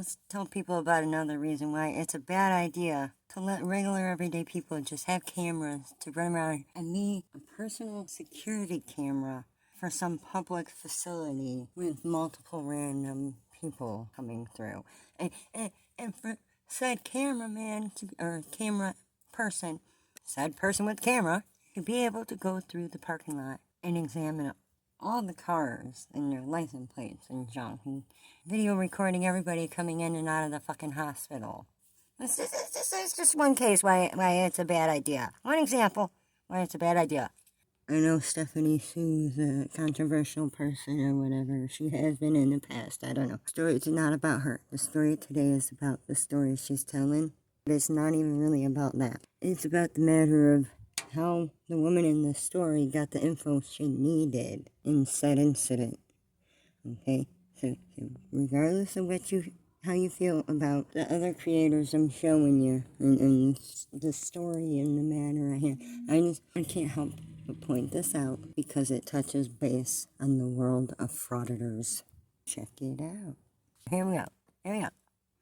let's tell people about another reason why it's a bad idea to let regular everyday people just have cameras to run around and be a personal security camera for some public facility with multiple random people coming through. And for said cameraman or camera person, said person with camera, to be able to go through the parking lot and examine all the cars and their license plates and junk, and video recording everybody coming in and out of the fucking hospital. This is just one case why it's a bad idea. One example why it's a bad idea. I know Stephanie Sue's a controversial person or whatever. She has been in the past. I don't know. The story is not about her. The story today is about the story she's telling. But it's not even really about that. It's about the matter of how the woman in the story got the info she needed in said incident. Okay? So regardless of how you feel about the other creators I'm showing you and the story and the matter I have, I can't help but point this out because it touches base on the world of frauditors. Check it out. Here we go.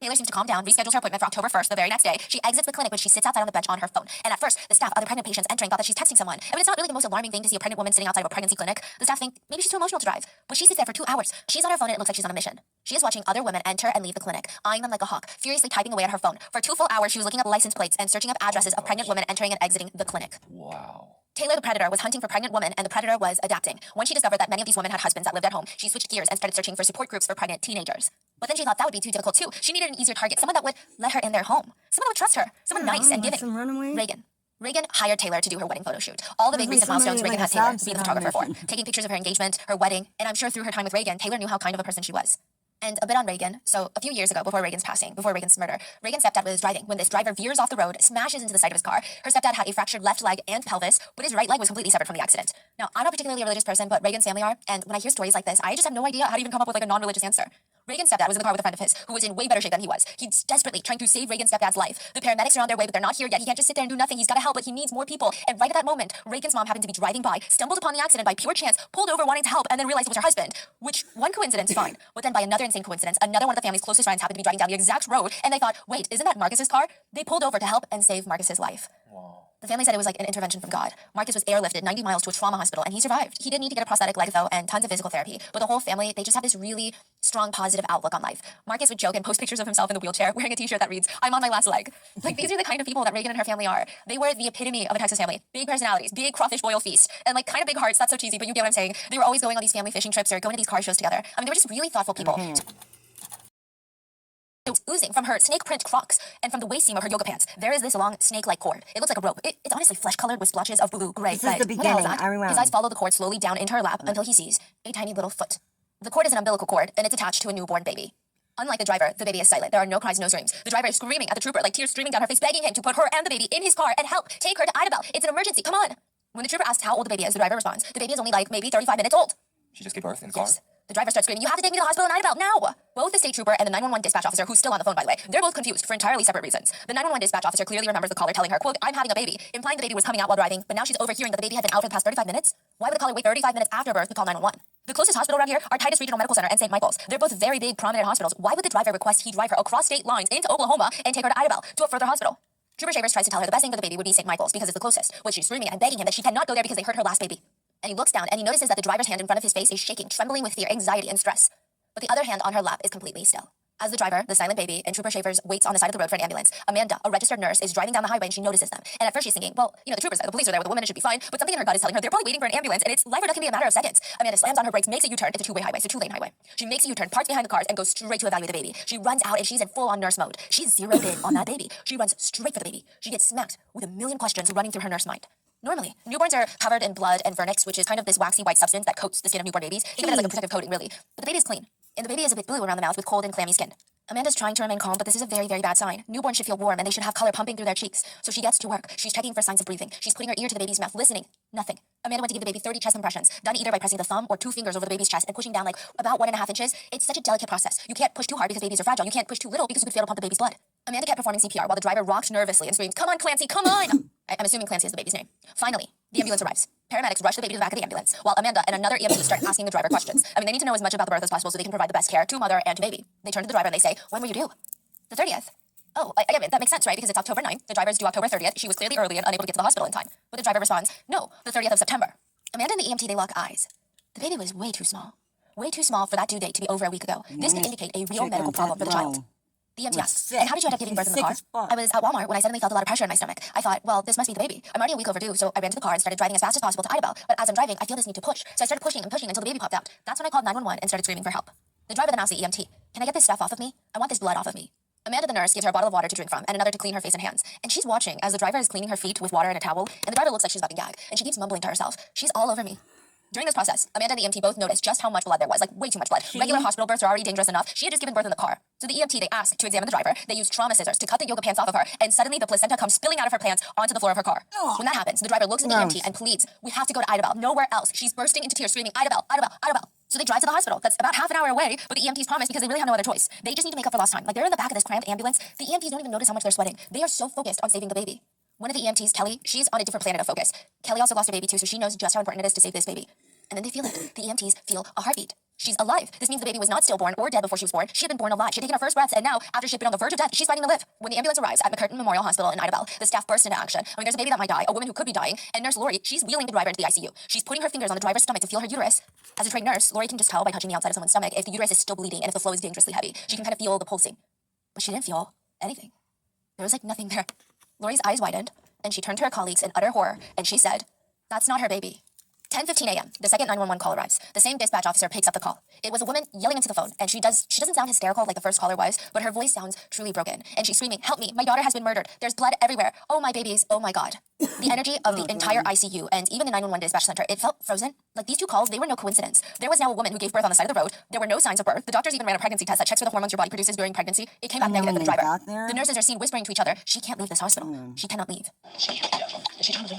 Taylor seems to calm down, reschedules her appointment for October 1st, the very next day. She exits the clinic when she sits outside on the bench on her phone. And at first, the staff, other pregnant patients entering, thought that she's texting someone. I mean, it's not really the most alarming thing to see a pregnant woman sitting outside of a pregnancy clinic. The staff think maybe she's too emotional to drive. But she sits there for 2 hours. She's on her phone and it looks like she's on a mission. She is watching other women enter and leave the clinic, eyeing them like a hawk, furiously typing away on her phone. For 2 full hours, she was looking up license plates and searching up addresses of pregnant women entering and exiting the clinic. Wow. Taylor the Predator was hunting for pregnant women, and the Predator was adapting. When she discovered that many of these women had husbands that lived at home, she switched gears and started searching for support groups for pregnant teenagers. But then she thought that would be too difficult too. She needed an easier target, someone that would let her in their home, someone that would trust her, someone nice and giving. Reagan hired Taylor to do her wedding photo shoot. All the big recent milestones Reagan had Taylor be the photographer for, taking pictures of her engagement, her wedding, and I'm sure through her time with Reagan, Taylor knew how kind of a person she was. And a bit on Reagan. So a few years ago, before Reagan's passing, before Reagan's murder, Reagan's stepdad was driving when this driver veers off the road, smashes into the side of his car. Her stepdad had a fractured left leg and pelvis, but his right leg was completely severed from the accident. Now, I'm not particularly a religious person, but Reagan's family are, and when I hear stories like this, I just have no idea how to even come up with like a non-religious answer. Reagan's stepdad was in the car with a friend of his, who was in way better shape than he was. He's desperately trying to save Reagan's stepdad's life. The paramedics are on their way, but they're not here yet. He can't just sit there and do nothing. He's got to help, but he needs more people. And right at that moment, Reagan's mom happened to be driving by, stumbled upon the accident by pure chance, pulled over wanting to help, and then realized it was her husband. Which, one coincidence, fine. But then by another insane coincidence, another one of the family's closest friends happened to be driving down the exact road, and they thought, wait, isn't that Marcus's car? They pulled over to help and save Marcus's life. Wow. The family said it was like an intervention from God. Marcus was airlifted 90 miles to a trauma hospital, and he survived. He did need to get a prosthetic leg, though, and tons of physical therapy. But the whole family, they just have this really strong, positive outlook on life. Marcus would joke and post pictures of himself in the wheelchair, wearing a t-shirt that reads, "I'm on my last leg." Like, these are the kind of people that Reagan and her family are. They were the epitome of a Texas family. Big personalities, big crawfish boil feast, and like kind of big hearts. That's so cheesy, but you get what I'm saying. They were always going on these family fishing trips or going to these car shows together. I mean, they were just really thoughtful people. It was oozing from her snake print Crocs and from the waist seam of her yoga pants. There is this long snake-like cord. It looks like a rope. It's honestly flesh-colored with splotches of blue, gray, This is the beginning. I remember. His eyes follow the cord slowly down into her lap until he sees a tiny little foot. The cord is an umbilical cord, and it's attached to a newborn baby. Unlike the driver, the baby is silent. There are no cries, no screams. The driver is screaming at the trooper, like tears streaming down her face, begging him to put her and the baby in his car and help. Take her to Idabel. It's an emergency. Come on. When the trooper asks how old the baby is, the driver responds, the baby is only like maybe 35 minutes old. She just gave birth in the car? Yes. The driver starts screaming, "You have to take me to the hospital in Idabel now!" Both the state trooper and the 911 dispatch officer, who's still on the phone, by the way, they're both confused for entirely separate reasons. The 911 dispatch officer clearly remembers the caller telling her, quote, "I'm having a baby," implying the baby was coming out while driving, but now she's overhearing that the baby had been out for the past 35 minutes. Why would the caller wait 35 minutes after birth to call 911? The closest hospital around here are Titus Regional Medical Center and St. Michael's. They're both very big, prominent hospitals. Why would the driver request he drive her across state lines into Oklahoma and take her to Idabel, to a further hospital? Trooper Shavers tries to tell her the best thing for the baby would be St. Michael's because it's the closest, which she's screaming and begging him that she cannot go there because they hurt her last baby. And he looks down and he notices that the driver's hand in front of his face is shaking, trembling with fear, anxiety, and stress. But the other hand on her lap is completely still. As the driver, the silent baby, and Trooper Shavers waits on the side of the road for an ambulance, Amanda, a registered nurse, is driving down the highway and she notices them. And at first she's thinking, well, the troopers, the police are there with the woman, it should be fine. But something in her gut is telling her they're probably waiting for an ambulance and it's life or death can be a matter of seconds. Amanda slams on her brakes, makes a U-turn. It's a two-way highway, so two-lane highway. She makes a U-turn, parks behind the cars, and goes straight to evaluate the baby. She runs out and she's in full-on nurse mode. She's zeroed in on that baby. She runs straight for the baby. She gets smacked with a million questions running through her nurse mind. Normally, newborns are covered in blood and vernix, which is kind of this waxy white substance that coats the skin of newborn babies. Think of it as like a protective coating, really. But the baby is clean. And the baby is a bit blue around the mouth with cold and clammy skin. Amanda's trying to remain calm, but this is a very, very bad sign. Newborns should feel warm and they should have color pumping through their cheeks. So she gets to work. She's checking for signs of breathing. She's putting her ear to the baby's mouth, listening. Nothing. Amanda went to give the baby 30 chest compressions, done either by pressing the thumb or 2 fingers over the baby's chest and pushing down like about 1.5 inches. It's such a delicate process. You can't push too hard because babies are fragile. You can't push too little because you could fail to pump the baby's blood. Amanda kept performing CPR while the driver rocked nervously and screamed, "Come on, Clancy, come on!" I'm assuming Clancy is the baby's name. Finally, the ambulance arrives. Paramedics rush the baby to the back of the ambulance, while Amanda and another EMT start asking the driver questions. I mean, they need to know as much about the birth as possible so they can provide the best care to mother and to baby. They turn to the driver and they say, when were you due? The 30th. Oh, I mean, that makes sense, right? Because it's October 9th. The driver's due October 30th. She was clearly early and unable to get to the hospital in time. But the driver responds, no, the 30th of September. Amanda and the EMT, they lock eyes. The baby was way too small. Way too small for that due date to be over a week ago. This could indicate a real medical problem for the child. The EMT asks, and how did you end up giving birth in the car? I was at Walmart when I suddenly felt a lot of pressure in my stomach. I thought, well, this must be the baby. I'm already a week overdue, so I ran to the car and started driving as fast as possible to Idabel. But as I'm driving, I feel this need to push. So I started pushing and pushing until the baby popped out. That's when I called 911 and started screaming for help. The driver then asked the EMT, can I get this stuff off of me? I want this blood off of me. Amanda, the nurse, gives her a bottle of water to drink from and another to clean her face and hands. And she's watching as the driver is cleaning her feet with water and a towel, and the driver looks like she's about to gag, and she keeps mumbling to herself, she's all over me. During this process, Amanda and the EMT both noticed just how much blood there was, like way too much blood. Regular hospital births are already dangerous enough. She had just given birth in the car. So the EMT, they asked to examine the driver. They used trauma scissors to cut the yoga pants off of her, and suddenly the placenta comes spilling out of her pants onto the floor of her car. When that happens, the driver looks at the EMT and pleads, we have to go to Idabel, nowhere else. She's bursting into tears, screaming, Idabel, Idabel, Idabel. So they drive to the hospital. That's about half an hour away, but the EMTs promise because they really have no other choice. They just need to make up for lost time. Like they're in the back of this cramped ambulance. The EMTs don't even notice how much they're sweating. They are so focused on saving the baby. One of the EMTs, Kelly, she's on a different planet of focus. Kelly also lost a baby too, so she knows just how important it is to save this baby. And then they feel it. The EMTs feel a heartbeat. She's alive. This means the baby was not stillborn or dead before she was born. She had been born alive. She had taken her first breaths, and now, after she had been on the verge of death, she's fighting to live. When the ambulance arrives at McCurtain Memorial Hospital in Idabel, the staff burst into action. I mean, there's a baby that might die, a woman who could be dying, and Nurse Lori, she's wheeling the driver into the ICU. She's putting her fingers on the driver's stomach to feel her uterus. As a trained nurse, Lori can just tell by touching the outside of someone's stomach if the uterus is still bleeding and if the flow is dangerously heavy. She can kind of feel the pulsing. But she didn't feel anything. There was like nothing there. Lori's eyes widened, and she turned to her colleagues in utter horror, and she said, that's not her baby. 10:15 a.m. The second 911 call arrives. The same dispatch officer picks up the call. It was a woman yelling into the phone, and she doesn't sound hysterical like the first caller was, but her voice sounds truly broken. And she's screaming, help me, my daughter has been murdered. There's blood everywhere. Oh, my babies, oh my God. The energy of the entire ICU and even the 911 dispatch center, it felt frozen. Like these two calls, they were no coincidence. There was now a woman who gave birth on the side of the road. There were no signs of birth. The doctors even ran a pregnancy test that checks for the hormones your body produces during pregnancy. It came back negative for the driver. The nurses are seen whispering to each other, she can't leave this hospital. She cannot leave. She told me.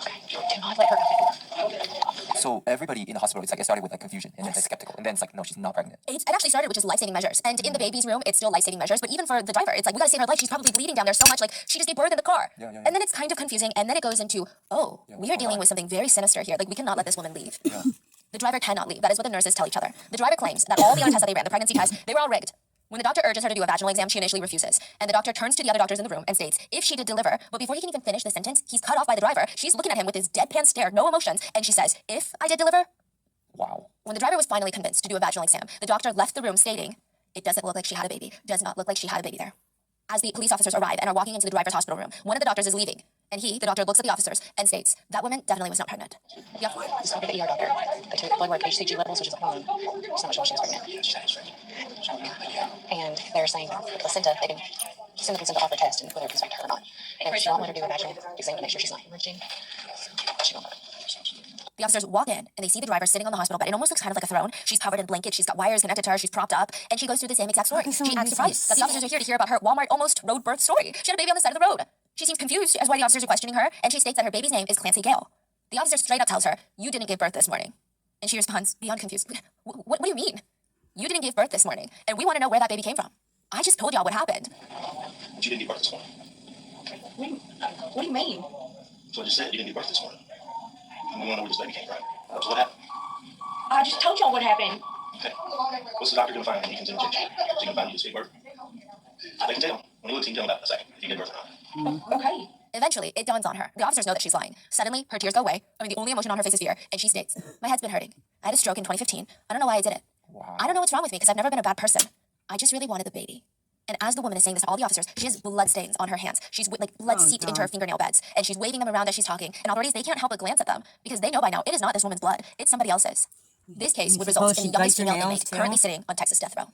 Let her out. So everybody in the hospital, it's like it started with like confusion and then they're skeptical, and then it's like, no, she's not pregnant. It actually started with just life-saving measures, and in the baby's room, it's still life-saving measures. But even for the driver, it's like we gotta save her life. She's probably bleeding down there so much, like she just gave birth in the car. And then it's kind of confusing, and then it goes into, oh, we are dealing with something very sinister here. Like we cannot let this woman leave. The driver cannot leave. That is what the nurses tell each other. The driver claims that all the other tests that they ran, the pregnancy tests, they were all rigged. When the doctor urges her to do a vaginal exam, she initially refuses. And the doctor turns to the other doctors in the room and states, if she did deliver, but before he can even finish the sentence, he's cut off by the driver. She's looking at him with his deadpan stare, no emotions, and she says, if I did deliver? Wow. When the driver was finally convinced to do a vaginal exam, the doctor left the room stating, it doesn't look like she had a baby. Does not look like she had a baby there. As the police officers arrive and are walking into the driver's hospital room, one of the doctors is leaving. And he, the doctor, looks at the officers and states, that woman definitely was not pregnant. Yeah, this is the ER doctor. I took blood work, HCG levels, which is a hormone. It's not showing she's pregnant. And they're saying the placenta, they can send the placenta off her test and whether it can affect her or not. And she won't let her do a vaginal exam to make sure she's not hemorrhaging. She won't let her. The officers walk in, and they see the driver sitting on the hospital bed. It almost looks kind of like a throne. She's covered in blankets. She's got wires connected to her. She's propped up, and she goes through the same exact story. She acts surprised that the officers are here to hear about her Walmart almost road birth story. She had a baby on the side of the road. She seems confused as why the officers are questioning her, and she states that her baby's name is Clancy Gale. The officer straight up tells her, you didn't give birth this morning. And she responds, beyond confused, what do you mean? You didn't give birth this morning, and we want to know where that baby came from. I just told y'all what happened. But you didn't give birth this morning. What do you mean? So I just said you didn't give birth this morning. And we want to know where this baby came from. So what happened? I just told y'all what happened. Okay. What's the doctor going to find when he comes in and checks you? Is he going to find you just gave birth? So they can tell. When he looks, he can tell about it in a second if you gave birth or not. Okay. Eventually, it dawns on her. The officers know that she's lying. Suddenly, her tears go away. I mean, the only emotion on her face is fear, and she states, my head's been hurting. I had a stroke in 2015. I don't know why I did it. Wow. I don't know what's wrong with me because I've never been a bad person. I just really wanted the baby. And as the woman is saying this to all the officers, she has blood stains on her hands. She's like blood seeped into her fingernail beds, and she's waving them around as she's talking. And authorities, they can't help but glance at them because they know by now it is not this woman's blood; it's somebody else's. This case would result in the youngest female inmate currently sitting on Texas death row.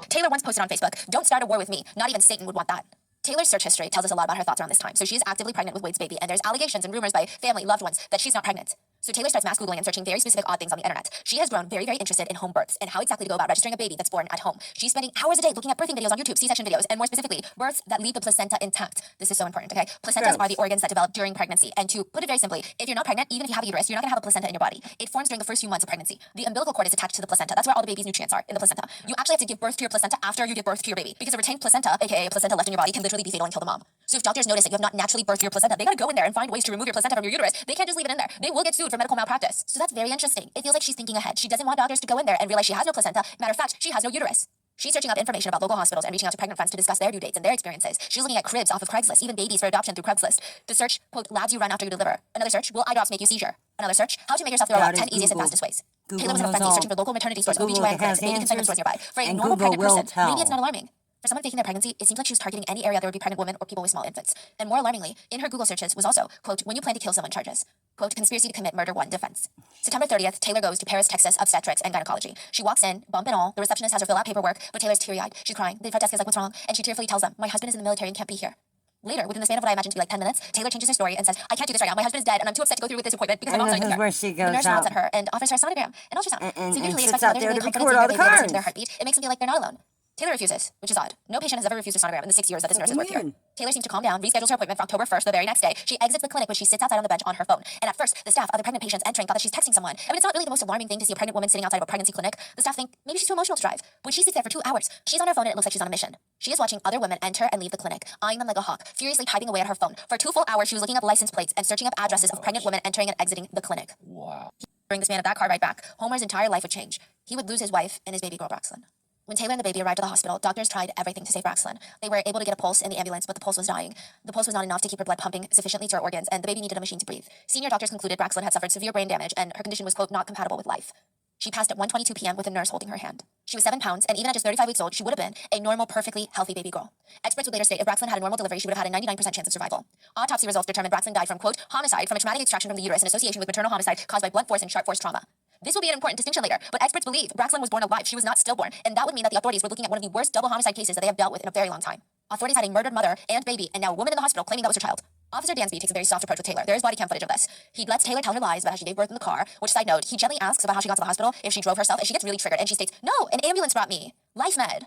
Taylor once posted on Facebook, "Don't start a war with me. Not even Satan would want that." Taylor's search history tells us a lot about her thoughts around this time. So she is actively pregnant with Wade's baby, and there's allegations and rumors by family, loved ones, that she's not pregnant. So Taylor starts mass Googling and searching very specific odd things on the internet. She has grown very, very interested in home births and how exactly to go about registering a baby that's born at home. She's spending hours a day looking at birthing videos on YouTube, C-section videos, and more specifically, births that leave the placenta intact. This is so important, okay? Placentas are the organs that develop during pregnancy. And to put it very simply, if you're not pregnant, even if you have a uterus, you're not going to have a placenta in your body. It forms during the first few months of pregnancy. The umbilical cord is attached to the placenta. That's where all the baby's nutrients are, in the placenta. You actually have to give birth to your placenta after you give birth to your baby, because a retained placenta, aka a placenta left in your body, can literally be fatal and kill the mom. So if doctors notice that you have not naturally birthed your placenta, they gotta go in there and find ways to remove your placenta from your uterus. They can't just leave it in there. They will get sued for medical malpractice. So that's very interesting. It feels like she's thinking ahead. She doesn't want doctors to go in there and realize she has no placenta. Matter of fact, she has no uterus. She's searching up information about local hospitals and reaching out to pregnant friends to discuss their due dates and their experiences. She's looking at cribs off of Craigslist, even babies for adoption through Craigslist. The search, quote, labs you run after you deliver. Another search, will eye drops make you seizure? Another search, how to make yourself throw up 10 easiest and fastest ways. Taylor was in a frenzy searching for local maternity stores, OBGYN clinics, baby consignment stores nearby. For a normal pregnant person, maybe it's not alarming. For someone faking their pregnancy, it seems like she was targeting any area there would be pregnant women or people with small infants. And more alarmingly, in her Google searches was also, quote, when you plan to kill someone charges. Quote, conspiracy to commit murder 1 defense. September 30th, Taylor goes to Paris, Texas, obstetrics and gynecology. She walks in, bump and all. The receptionist has her fill out paperwork, but Taylor's teary-eyed. She's crying. The front desk is like, what's wrong? And she tearfully tells them, my husband is in the military and can't be here. Later, within the span of what I imagine to be like 10 minutes, Taylor changes her story and says, I can't do this right now. My husband is dead and I'm too upset to go through with this appointment because my mom's not even here. Where she The goes nurse nods out at her and offers her a sonogram and ultrasound. and So usually sits expect out mothers there to to make record confidence all in the their baby listen to cards. their heartbeat. It makes them feel like they're not alone. Taylor refuses, which is odd. No patient has ever refused a sonogram in the 6 years that this nurse has worked here. Weird. Taylor seems to calm down, reschedules her appointment for October 1st, the very next day. She exits the clinic when she sits outside on the bench on her phone. And at first, the staff, other pregnant patients entering, thought that she's texting someone. I mean, it's not really the most alarming thing to see a pregnant woman sitting outside of a pregnancy clinic. The staff think maybe she's too emotional to drive. When she sits there for 2 hours, she's on her phone and it looks like she's on a mission. She is watching other women enter and leave the clinic, eyeing them like a hawk, furiously typing away at her phone. For 2 full hours, she was looking up license plates and searching up addresses of pregnant women entering and exiting the clinic. Wow. During the span of that car ride back, Homer's entire life would change. He would lose his wife and his baby girl, Braxton. When Taylor and the baby arrived at the hospital, doctors tried everything to save Braxton. They were able to get a pulse in the ambulance, but the pulse was dying. The pulse was not enough to keep her blood pumping sufficiently to her organs, and the baby needed a machine to breathe. Senior doctors concluded Braxton had suffered severe brain damage, and her condition was, quote, not compatible with life. She passed at 1:22 p.m. with a nurse holding her hand. She was 7 pounds, and even at just 35 weeks old, she would have been a normal, perfectly healthy baby girl. Experts would later state if Braxton had a normal delivery, she would have had a 99% chance of survival. Autopsy results determined Braxton died from, quote, homicide from a traumatic extraction from the uterus in association with maternal homicide caused by blunt force and sharp force trauma. This will be an important distinction later, but experts believe Braxton was born alive. She was not stillborn, and that would mean that the authorities were looking at one of the worst double homicide cases that they have dealt with in a very long time. Authorities had a murdered mother and baby, and now a woman in the hospital claiming that was her child. Officer Dansby takes a very soft approach with Taylor. There is body cam footage of this. He lets Taylor tell her lies about how she gave birth in the car, which, side note, he gently asks about how she got to the hospital, if she drove herself, and she gets really triggered, and she states, no, an ambulance brought me. Life med.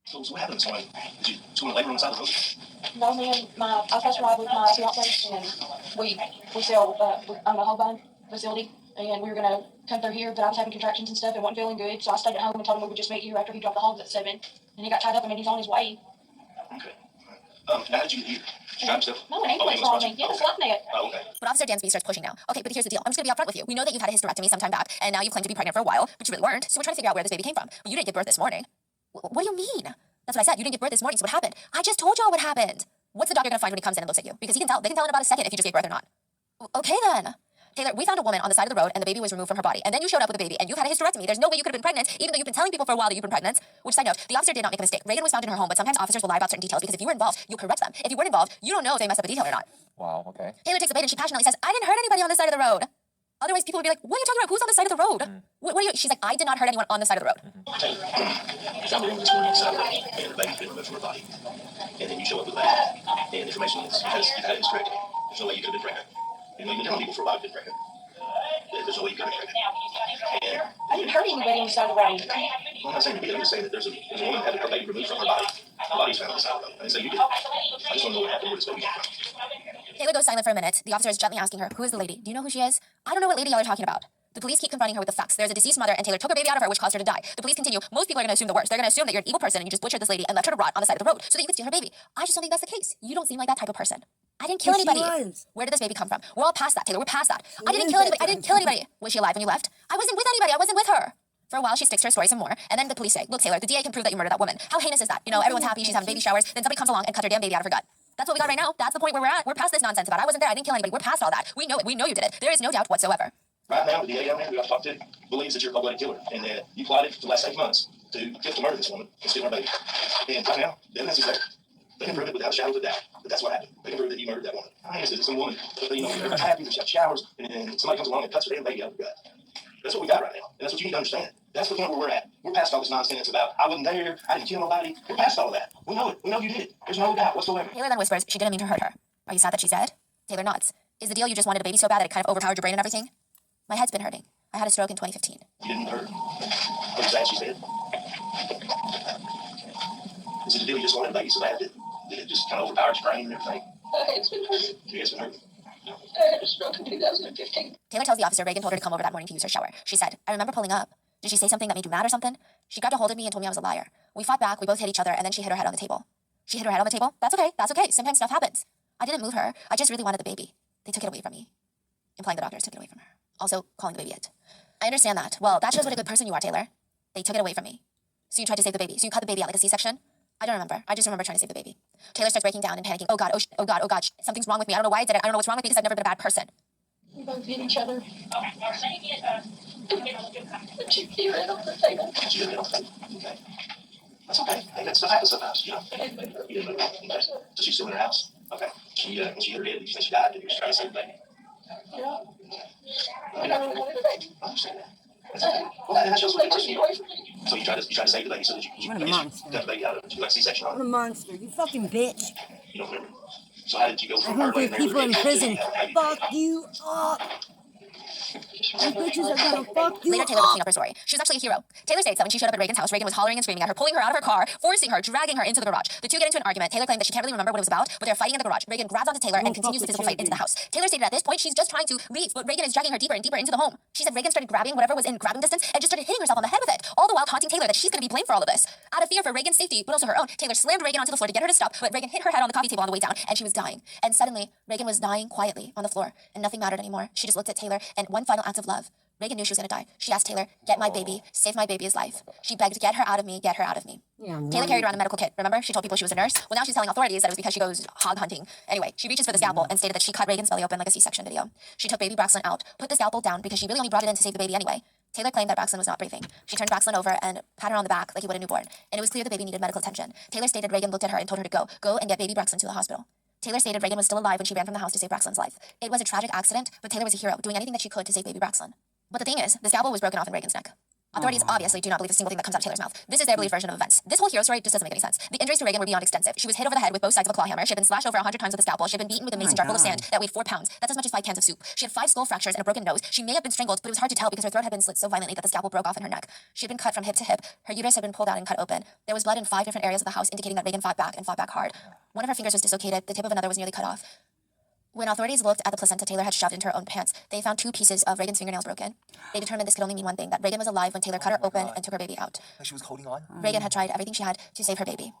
So what happened this morning? Did you go in the labor room on the side of the road? No, me and I was supposed to ride with my fiance, and we sell on the Holbein facility, and we were gonna come through here, but I was having contractions and stuff and wasn't feeling good, so I stayed at home and told him we would just meet here after he dropped the hogs at 7, and he got tied up and he's on his way. Okay. Now how did you get here? Did you drive yourself? No, an ambulance brought me. Yeah, it's like that. Oh, okay. But Officer Dansby starts pushing now. Okay, but here's the deal. I'm just gonna be upfront with you. We know that you've had a hysterectomy some time back, and now you claim to be pregnant for a while, but you really weren't, so we're trying to figure out where this baby came from. Well, you didn't give birth this morning. What do you mean? That's what I said. You didn't give birth this morning, so what happened? I just told y'all what happened. What's the doctor gonna find when he comes in and looks at you? Because he can tell. They can tell in about a second if you just gave birth or not. Okay then. Taylor, we found a woman on the side of the road and the baby was removed from her body. And then you showed up with a baby and you've had a hysterectomy. There's no way you could have been pregnant, even though you've been telling people for a while that you've been pregnant. Which, side note, the officer did not make a mistake. Reagan was found in her home, but sometimes officers will lie about certain details because if you were involved, you correct them. If you weren't involved, you don't know if they messed up a detail or not. Wow, okay. Taylor takes the bait and she passionately says, I didn't hurt anybody on the side of the road. Otherwise, people would be like, what are you talking about? Who's on the side of the road? What are you? She's like, I did not hurt anyone on the side of the road. Taylor, you found the room this morning inside and the baby's been removed from her body. And then you show up with that. And information is you've had a hysterectomy. There's no way you could have been pregnant. You know, you've been telling people for a while you've been pregnant. There's no way you could have been pregnant. I didn't hurt anybody on the side of the road. Well, I'm not saying you did. I'm just saying that there's a woman having her baby removed from her body. Her body's found on the side of the road. I didn't say you did. I just want to know what happened, where this baby came from. Taylor goes silent for a minute. The officer is gently asking her, who is the lady? Do you know who she is? I don't know what lady y'all are talking about. The police keep confronting her with the facts. There's a deceased mother, and Taylor took her baby out of her, which caused her to die. The police continue. Most people are going to assume the worst. They're going to assume that you're an evil person and you just butchered this lady and left her to rot on the side of the road so that you could steal her baby. I just don't think that's the case. You don't seem like that type of person. I didn't kill But she anybody. was. Where did this baby come from? We're all past that, Taylor. We're past that. I didn't kill anybody. I didn't kill anybody. Was she alive when you left? I wasn't with anybody. I wasn't with her. For a while, she sticks to her story some more, and then the police say, look, Taylor, the DA can prove that you murdered that woman. How heinous is that? You know, everyone's happy, she's having baby showers, then somebody comes along and cuts her damn baby out of her gut. That's what we got right now. That's the point where we're at. We're past this nonsense about I wasn't there, I didn't kill anybody. We're past all that. We know it. We know you did it. There is no doubt whatsoever. Right now, the DA down there who I've talked to believes that you're a cold-blooded killer and that you plotted for the last 8 months to attempt to murder this woman and steal her baby. And right now, the evidence is there. They can prove it without a shadow of a doubt that that's what happened. They can prove that you murdered that woman. How heinous is it? Some woman, you know, everybody's happy, she showers, and somebody comes along and cuts her damn baby out of her gut. That's what we got right now, and that's what you need to understand. That's the point where we're at. We're past all this nonsense about I wasn't there, I didn't kill nobody. We're past all of that. We know it. We know you did it. There's no doubt whatsoever. Taylor then whispers, she didn't mean to hurt her. Are you sad that she's dead? Taylor nods. Is the deal you just wanted a baby so bad that it kind of overpowered your brain and everything? My head's been hurting. I had a stroke in 2015. You didn't hurt. What is that she said? Is it a deal you just wanted a baby so bad that it just kind of overpowered your brain and everything? It's been hurting. It's been hurting. I had a stroke in 2015. Taylor tells the officer Reagan told her to come over that morning to use her shower. She said, I remember pulling up. Did she say something that made you mad or something? She grabbed a hold of me and told me I was a liar. We fought back, we both hit each other, and then she hit her head on the table. She hit her head on the table? That's okay. Sometimes stuff happens. I didn't move her. I just really wanted the baby. They took it away from me. Implying the doctors took it away from her. Also, calling the baby it. I understand that. Well, that shows what a good person you are, Taylor. They took it away from me. So you tried to save the baby. So you cut the baby out like a C-section? I don't remember. I just remember trying to save the baby. Taylor starts breaking down and panicking. Oh God, oh God, something's wrong with me. I don't know why I did it. I don't know what's wrong with me because I've never been a bad person. We both hit each other. But you threw it on the table. She didn't know. Okay. That's okay. Hey, that stuff happens sometimes, you know. You didn't move. Okay. So she's still in her house. Okay. When she hit her head, did you think she died? Did you try to save the baby? Yeah. I never wanted a baby. I understand that. That's okay. Well, that shows what a person you are. So you tried to save the baby so that you What a monster. got the baby out of it. You got C-section on What a it. monster. You fucking bitch. You don't remember. So how did you go I from her hope there's laying there people in with her prison. head to how you- Fuck you up. You bitches are gonna fuck you Later, Taylor would up. clean up her story. She was actually a hero. Taylor states that when she showed up at Reagan's house, Reagan was hollering and screaming at her, pulling her out of her car, forcing her, dragging her into the garage. The two get into an argument. Taylor claimed that she can't really remember what it was about, but they're fighting in the garage. Reagan grabs onto Taylor and Don't continues the fuck physical with fight into the children. house. Taylor stated at this point she's just trying to leave, but Reagan is dragging her deeper and deeper into the home. She said Reagan started grabbing whatever was in grabbing distance and just started hitting herself on the head with it, all the while taunting Taylor that she's going to be blamed for all of this. Out of fear for Reagan's safety, but also her own, Taylor slammed Reagan onto the floor to get her to stop, but Reagan hit her head on the coffee table on the way down, and she was dying. And suddenly, Reagan was dying quietly on the floor, and nothing mattered anymore. She just looked at Taylor, and one final act of love. Reagan knew she was going to die. She asked Taylor, get my baby, save my baby's life. She begged, get her out of me, get her out of me. Yeah, Taylor carried around a medical kit. Remember? She told people she was a nurse. Well, now she's telling authorities that it was because she goes hog hunting. Anyway, she reaches for the scalpel and stated that she cut Reagan's belly open like a C-section video. She took baby Braxton out, put the scalpel down because she really only brought it in to save the baby anyway. Taylor claimed that Braxton was not breathing. She turned Braxton over and pat her on the back like he would a newborn. And it was clear the baby needed medical attention. Taylor stated Reagan looked at her and told her to go and get baby Braxton to the hospital. Taylor stated Reagan was still alive when she ran from the house to save Braxton's life. It was a tragic accident, but Taylor was a hero, doing anything that she could to save baby Braxton. But the thing is, the scalpel was broken off in Reagan's neck. Authorities obviously do not believe a single thing that comes out of Taylor's mouth. This is their believed version of events. This whole hero story just doesn't make any sense. The injuries to Reagan were beyond extensive. She was hit over the head with both sides of a claw hammer. She had been slashed over 100 times with a scalpel. She had been beaten with a mason jar full of sand that weighed 4 pounds. That's as much as 5 cans of soup. She had 5 skull fractures and a broken nose. She may have been strangled, but it was hard to tell because her throat had been slit so violently that the scalpel broke off in her neck. She had been cut from hip to hip. Her uterus had been pulled out and cut open. There was blood in 5 different areas of the house, indicating that Reagan fought back and fought back hard. One of her fingers was dislocated. The tip of another was nearly cut off. When authorities looked at the placenta Taylor had shoved into her own pants, they found 2 pieces of Reagan's fingernails broken. They determined this could only mean one thing, that Reagan was alive when Taylor cut her open and took her baby out. Like she was holding on. Reagan had tried everything she had to save her baby.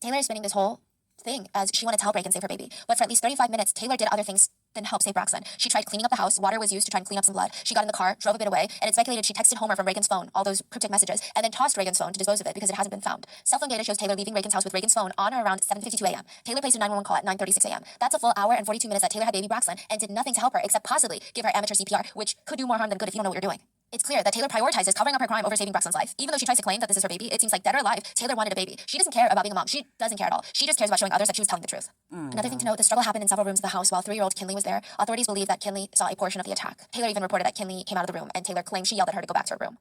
Taylor is spinning this whole thing as she wanted to help Reagan save her baby. But for at least 35 minutes, Taylor did other things than help save Braxton. She tried cleaning up the house. Water was used to try and clean up some blood. She got in the car, drove a bit away, and it's speculated she texted Homer from Reagan's phone, all those cryptic messages, and then tossed Reagan's phone to dispose of it because it hasn't been found. Cell phone data shows Taylor leaving Reagan's house with Reagan's phone on or around 7:52 a.m. Taylor placed a 911 call at 9:36 a.m. That's a full hour and 42 minutes that Taylor had baby Braxton and did nothing to help her except possibly give her amateur CPR, which could do more harm than good if you don't know what you're doing. It's clear that Taylor prioritizes covering up her crime over saving Braxton's life. Even though she tries to claim that this is her baby, it seems like dead or alive, Taylor wanted a baby. She doesn't care about being a mom. She doesn't care at all. She just cares about showing others that she was telling the truth. Another thing to note, the struggle happened in several rooms of the house while 3-year-old Kinley was there. Authorities believe that Kinley saw a portion of the attack. Taylor even reported that Kinley came out of the room, and Taylor claimed she yelled at her to go back to her room.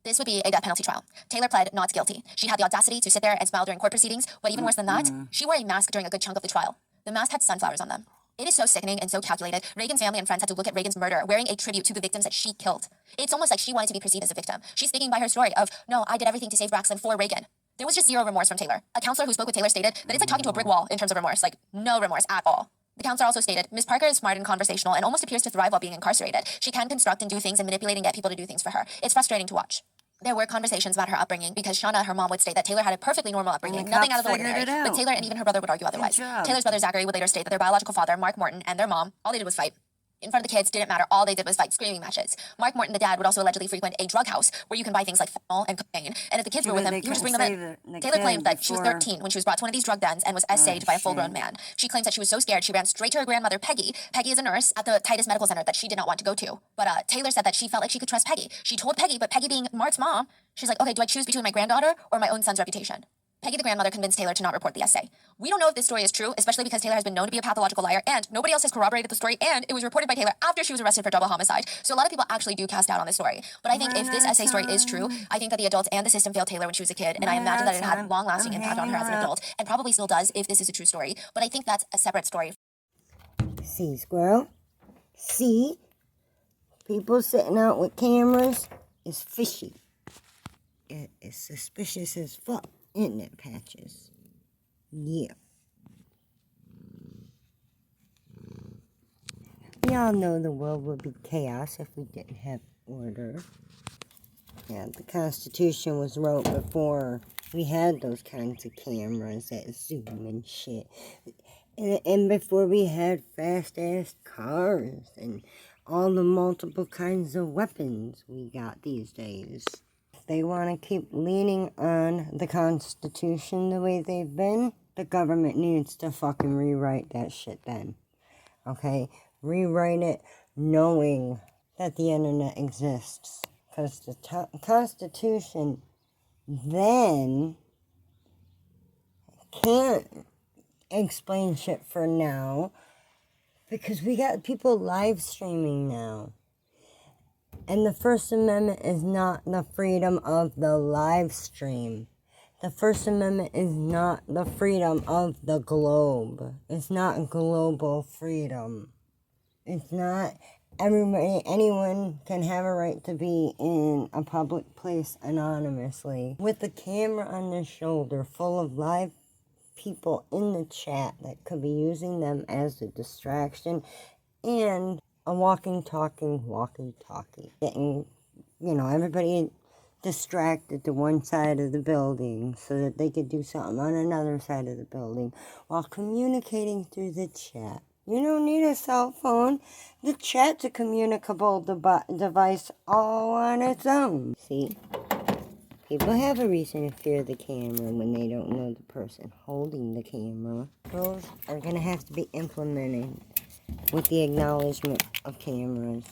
This would be a death penalty trial. Taylor pled not guilty. She had the audacity to sit there and smile during court proceedings, but even worse than that, she wore a mask during a good chunk of the trial. The mask had sunflowers on them. It is so sickening and so calculated. Reagan's family and friends had to look at Reagan's murder, wearing a tribute to the victims that she killed. It's almost like she wanted to be perceived as a victim. She's speaking by her story of, no, I did everything to save Braxton for Reagan. There was just zero remorse from Taylor. A counselor who spoke with Taylor stated that it's like talking to a brick wall in terms of remorse, like no remorse at all. The counselor also stated, Ms. Parker is smart and conversational and almost appears to thrive while being incarcerated. She can construct and do things and manipulate and get people to do things for her. It's frustrating to watch. There were conversations about her upbringing because Shauna, her mom, would state that Taylor had a perfectly normal upbringing, And the nothing out cops of the figured ordinary. it But out. Taylor and even her brother would argue otherwise. job. Taylor's brother Zachary would later state that their biological father, Mark Morton, and their mom, all they did was fight. In front of the kids, didn't matter. All they did was fight, screaming matches. Mark Morton, the dad, would also allegedly frequent a drug house where you can buy things like fentanyl and cocaine. And if the kids were with him, They he would just bring couldn't them in. save the Taylor kid claimed that she was before- 13 when she was brought to one of these drug dens and was essayed by a full-grown shit. man. She claims that she was so scared she ran straight to her grandmother, Peggy. Peggy is a nurse at the Titus Medical Center that she did not want to go to. But Taylor said that she felt like she could trust Peggy. She told Peggy, but Peggy being Mark's mom, she's like, okay, do I choose between my granddaughter or my own son's reputation? Peggy, the grandmother, convinced Taylor to not report the essay. We don't know if this story is true, especially because Taylor has been known to be a pathological liar, and nobody else has corroborated the story, and it was reported by Taylor after she was arrested for double homicide. So a lot of people actually do cast doubt on this story. But I think if this essay story is true, I think that the adults and the system failed Taylor when she was a kid, and I imagine that it had long-lasting impact on her as an adult, and probably still does if this is a true story. But I think that's a separate story. See, squirrel. See? People sitting out with cameras is fishy. It is suspicious as fuck, isn't it, Patches? Yeah. We all know the world would be chaos if we didn't have order. Yeah, the Constitution was wrote before we had those kinds of cameras that zoom and shit. And before we had fast-ass cars and all the multiple kinds of weapons we got these days. If they want to keep leaning on the Constitution the way they've been, the government needs to fucking rewrite that shit then. Okay? Rewrite it knowing that the internet exists. Because the Constitution then can't explain shit for now. Because we got people live streaming now. And the First Amendment is not the freedom of the live stream. The First Amendment is not the freedom of the globe. It's not global freedom. It's not anyone can have a right to be in a public place anonymously with a camera on their shoulder full of live people in the chat that could be using them as a distraction and a talking walkie-talkie. Getting, everybody distracted to one side of the building so that they could do something on another side of the building while communicating through the chat. You don't need a cell phone. The chat's a communicable device all on its own. See? People have a reason to fear the camera when they don't know the person holding the camera. Rules are going to have to be implemented with the acknowledgement of cameras.